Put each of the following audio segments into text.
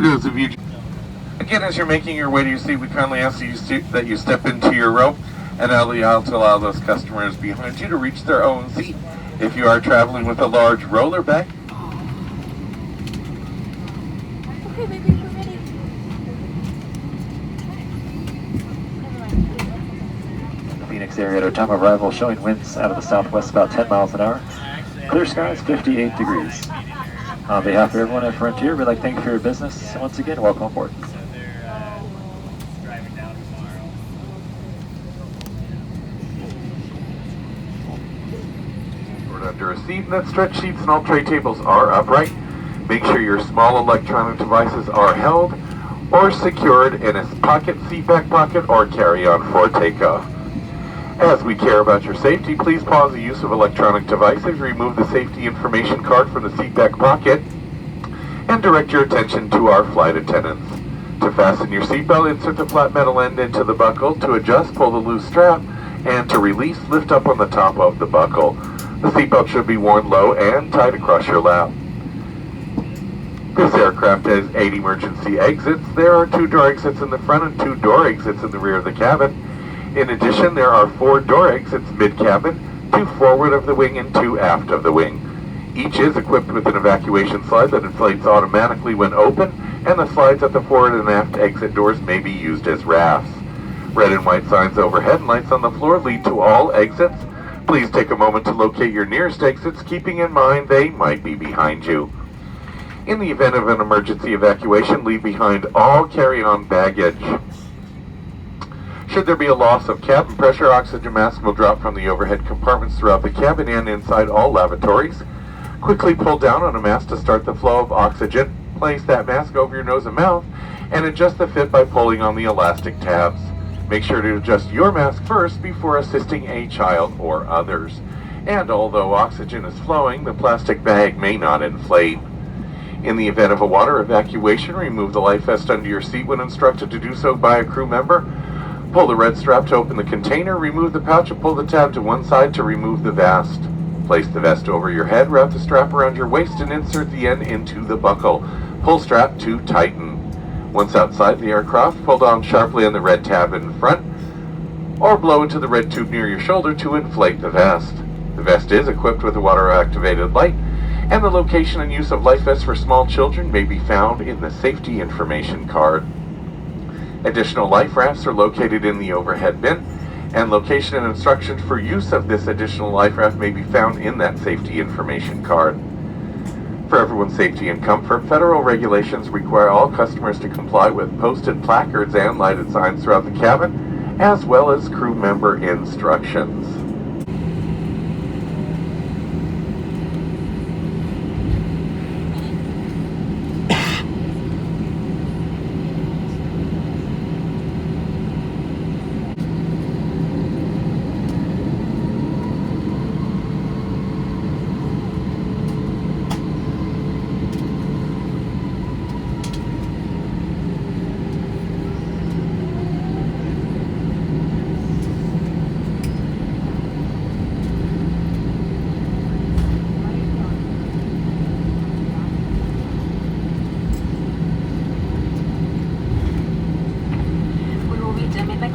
For those of you, again, as you're making your way to your seat, we kindly ask that you step into your row and allow those customers behind you to reach their own seat. If you are traveling with a large roller bag, okay, baby, we're ready. Phoenix area at our time of arrival, showing winds out of the southwest about 10 miles an hour. Clear skies, 58 degrees. On behalf of everyone at Frontier, we'd like to thank you for your business. Once again, welcome aboard. Under a seat, and that stretch seats and all tray tables are upright. Make sure your small electronic devices are held or secured in a pocket, seat back pocket, or carry-on for takeoff. As we care about your safety, please pause the use of electronic devices, remove the safety information card from the seat back pocket, and direct your attention to our flight attendants. To fasten your seatbelt, insert the flat metal end into the buckle. To adjust, pull the loose strap, and to release, lift up on the top of the buckle. The seatbelt should be worn low and tied across your lap. This aircraft has 8 emergency exits. There are 2 door exits in the front and 2 door exits in the rear of the cabin. In addition, there are 4 door exits mid-cabin, 2 forward of the wing and 2 aft of the wing. Each is equipped with an evacuation slide that inflates automatically when open, and the slides at the forward and aft exit doors may be used as rafts. Red and white signs overhead and lights on the floor lead to all exits. Please take a moment to locate your nearest exits, keeping in mind they might be behind you. In the event of an emergency evacuation, leave behind all carry-on baggage. Should there be a loss of cabin pressure, oxygen masks will drop from the overhead compartments throughout the cabin and inside all lavatories. Quickly pull down on a mask to start the flow of oxygen. Place that mask over your nose and mouth and adjust the fit by pulling on the elastic tabs. Make sure to adjust your mask first before assisting a child or others. And although oxygen is flowing, the plastic bag may not inflate. In the event of a water evacuation, remove the life vest under your seat when instructed to do so by a crew member. Pull the red strap to open the container, remove the pouch and pull the tab to one side to remove the vest. Place the vest over your head, wrap the strap around your waist and insert the end into the buckle. Pull strap to tighten. Once outside the aircraft, pull down sharply on the red tab in front or blow into the red tube near your shoulder to inflate the vest. The vest is equipped with a water-activated light, and the location and use of life vests for small children may be found in the safety information card. Additional life rafts are located in the overhead bin, and location and instructions for use of this additional life raft may be found in that safety information card. For everyone's safety and comfort, federal regulations require all customers to comply with posted placards and lighted signs throughout the cabin, as well as crew member instructions.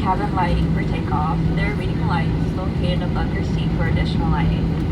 Cabin lighting for takeoff. There are reading lights located above your seat for additional lighting.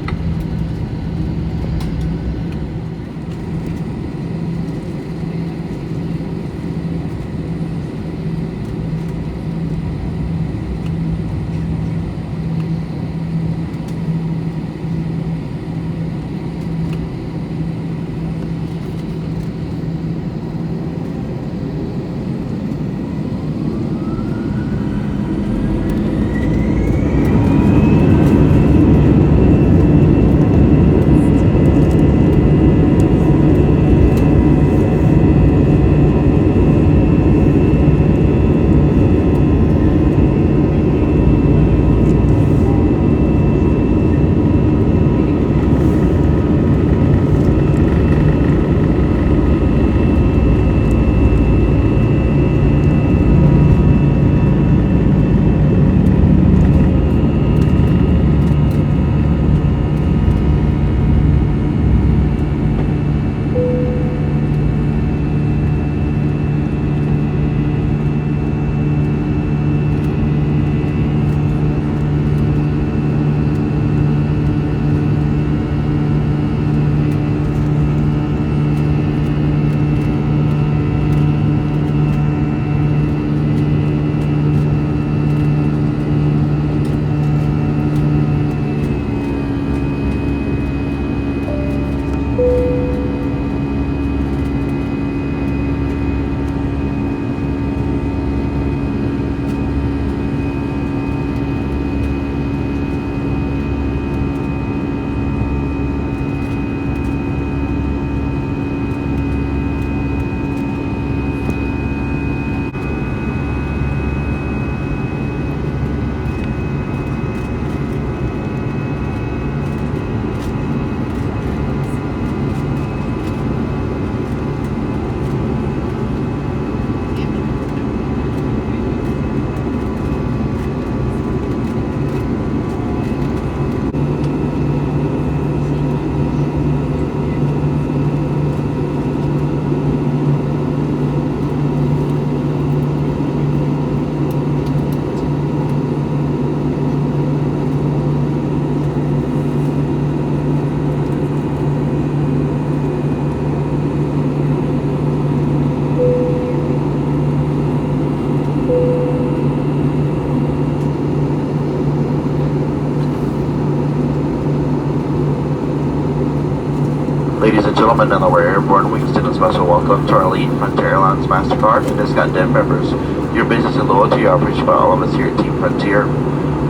gentlemen, Delaware Airborne, we extend a special welcome to our elite Frontier Airlines MasterCard and Discount Den members. Your business and loyalty are appreciated by all of us here at Team Frontier.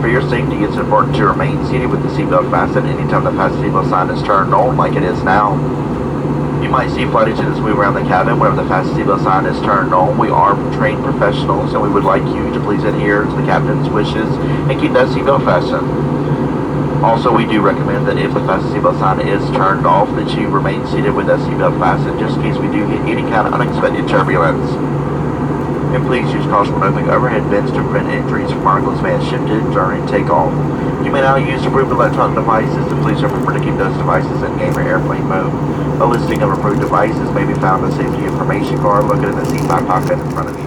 For your safety, it's important to remain seated with the seatbelt fastened anytime the fast seatbelt sign is turned on, like it is now. You might see flight attendants move around the cabin whenever the fast seatbelt sign is turned on. We are trained professionals, and we would like you to please adhere to the captain's wishes and keep that seatbelt fastened. Also, we do recommend that if the fast seatbelt sign is turned off, that you remain seated with that seatbelt fastened, just in case we do hit any kind of unexpected turbulence. And please use caution when opening overhead bins to prevent injuries from articles may have shifted during takeoff. You may now use approved electronic devices, and please remember to keep those devices in game or airplane mode. A listing of approved devices may be found in the safety information card located in the seat back pocket in front of you.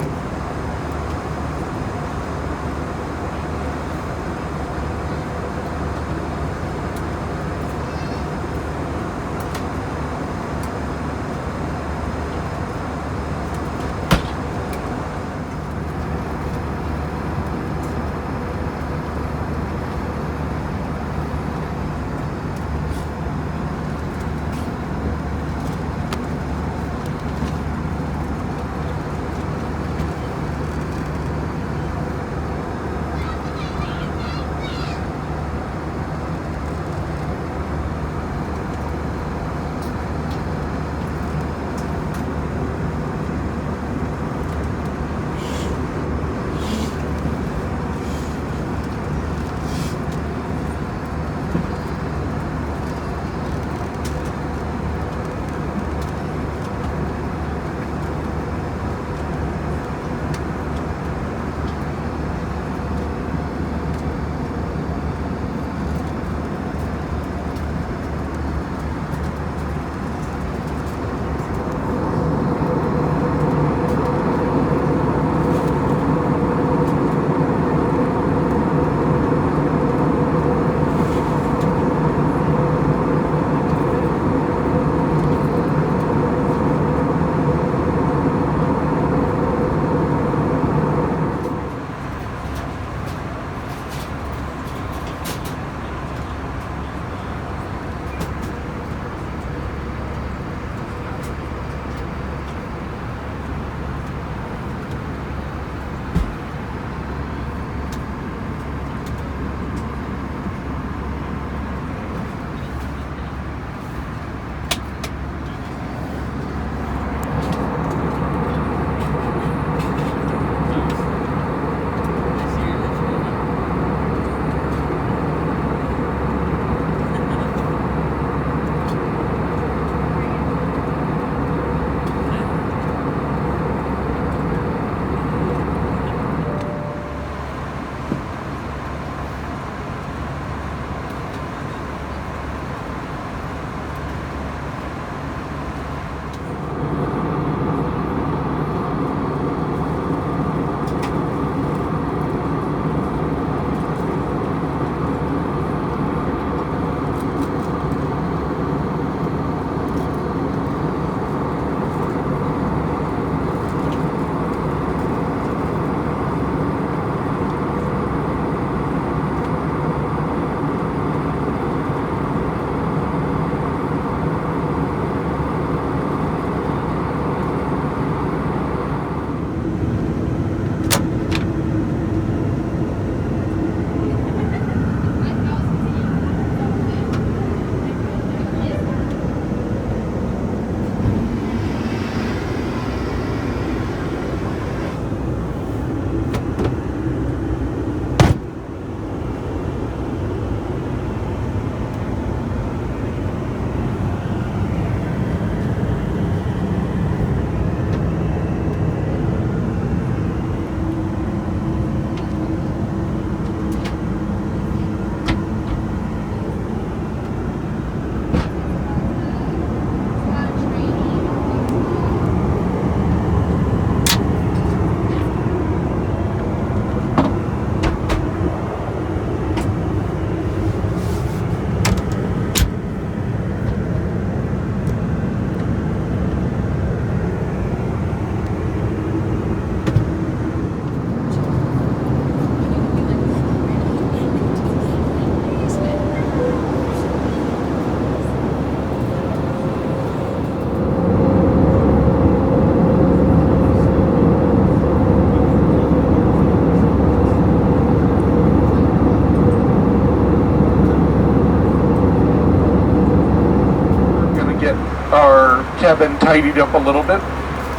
cabin tidied up a little bit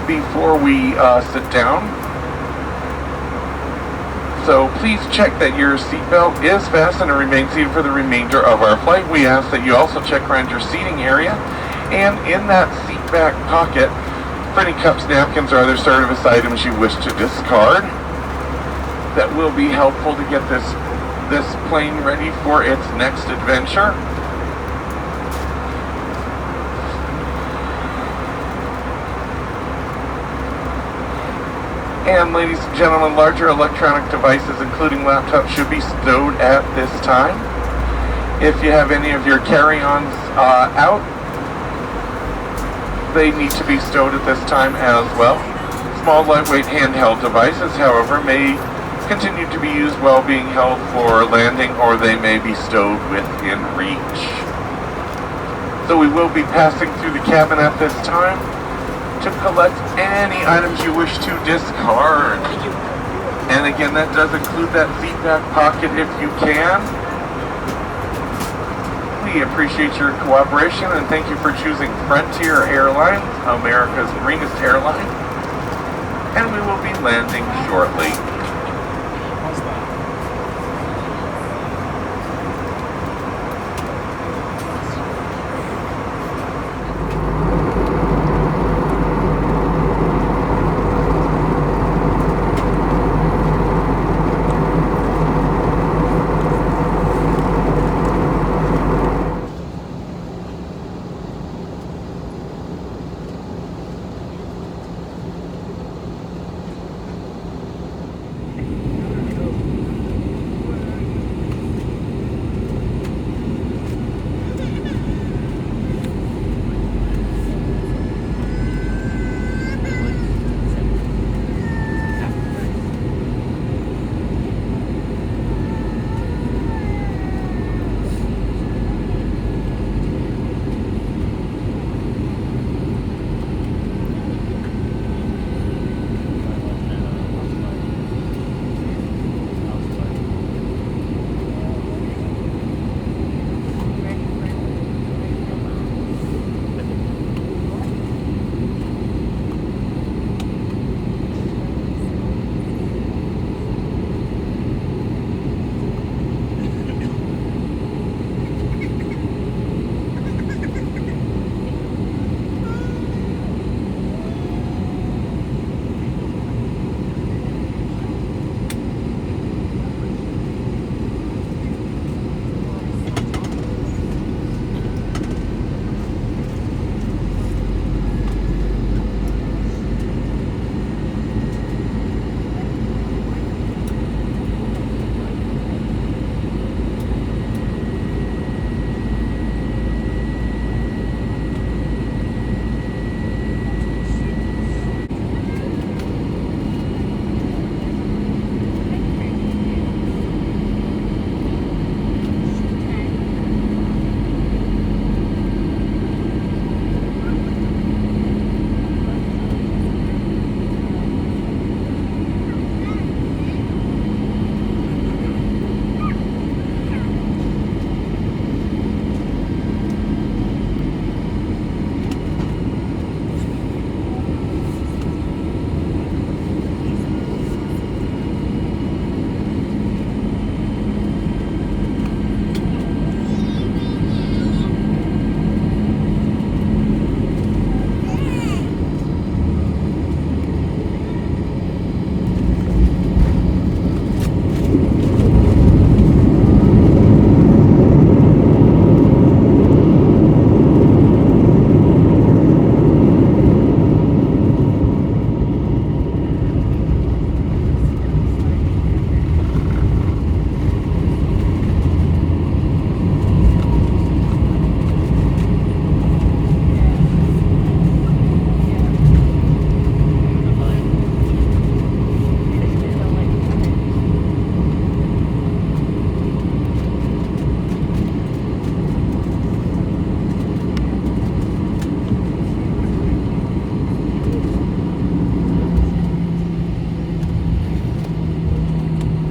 before we sit down. So please check that your seatbelt is fastened and remain seated for the remainder of our flight. We ask that you also check around your seating area and in that seat back pocket for any cups, napkins, or other service items you wish to discard. That will be helpful to get this plane ready for its next adventure. And ladies and gentlemen, larger electronic devices, including laptops, should be stowed at this time. If you have any of your carry-ons out, they need to be stowed at this time as well. Small, lightweight handheld devices, however, may continue to be used while being held for landing, or they may be stowed within reach. So we will be passing through the cabin at this time to collect any items you wish to discard. And again, that does include that seat back pocket if you can. We appreciate your cooperation and thank you for choosing Frontier Airlines, America's greenest airline. And we will be landing shortly.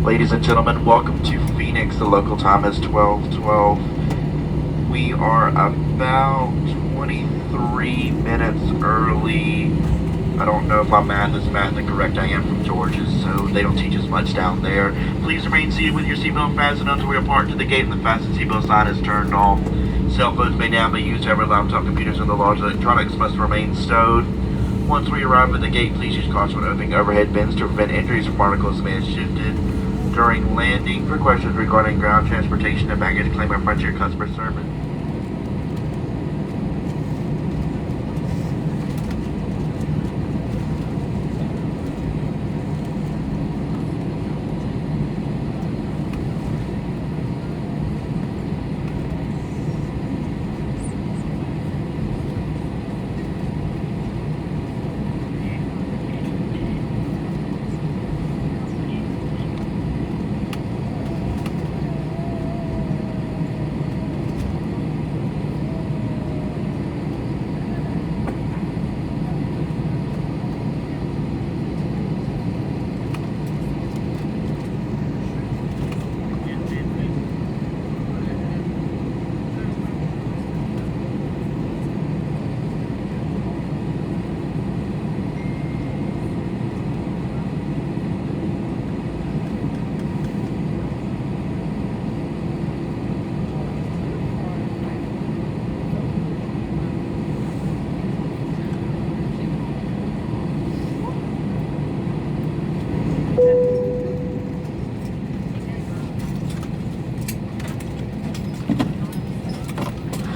Ladies and gentlemen, welcome to Phoenix. The local time is 12:12. We are about 23 minutes early. I don't know if my math is correct. I am from Georgia, so they don't teach us much down there. Please remain seated with your seatbelt fastened until we are parked to the gate and the fasten seatbelt sign is turned off. Cell phones may now be used. However, laptop computers and the large electronics must remain stowed. Once we arrive at the gate, please use caution when opening overhead bins to prevent injuries from articles that may have shifted during landing. For questions regarding ground transportation and baggage claim at Frontier Customer Service.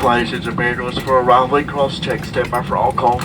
Flight attendants are manuals for arrival. Cross check. Stand by for all call.